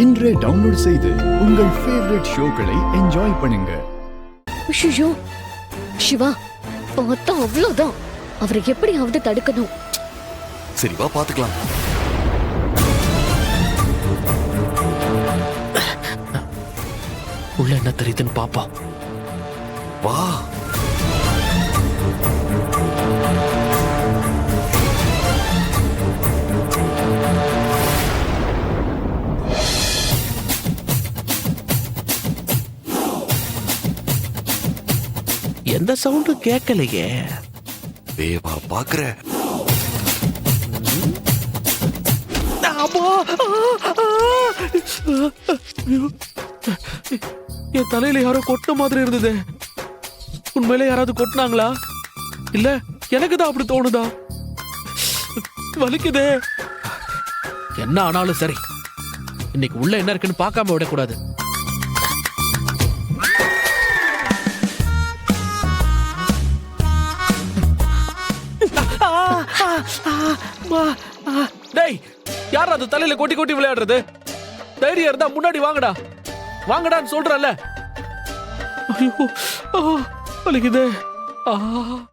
இன்றே டவுன்லோட் செய்து உங்கள் ஃபேவரட் ஷோக்களை என்ஜாய் பண்ணுங்க. ஐயோ சிவா, பார்த்தா அவ்வளவுதான். அவரை எப்படியாவது தடுக்கணும். சரி வா பாத்துக்கலாம். உள்ள என்ன தெரியுதுன்னு பாப்பா. வா. எந்த சவுண்டும் கேட்கலையே. வா பாக்குற. என் தலையில யாரோ கொட்டின மாதிரி இருந்தது. உண்மையில யாராவது கொட்டினாங்களா இல்ல எனக்கு தான் அப்படி தோணுதா? வலிக்குதே. என்ன ஆனாலும் சரி, இன்னைக்கு உள்ள என்ன இருக்குன்னு பார்க்காம விடக்கூடாது. டேய், யார் அது தலையில கொட்டி கொட்டி விளையாடுறது? தைரியம் இருந்தா முன்னாடி வாங்கடா, வாங்கடான்னு சொல்றல. ஐயோ, வலிக்குதே.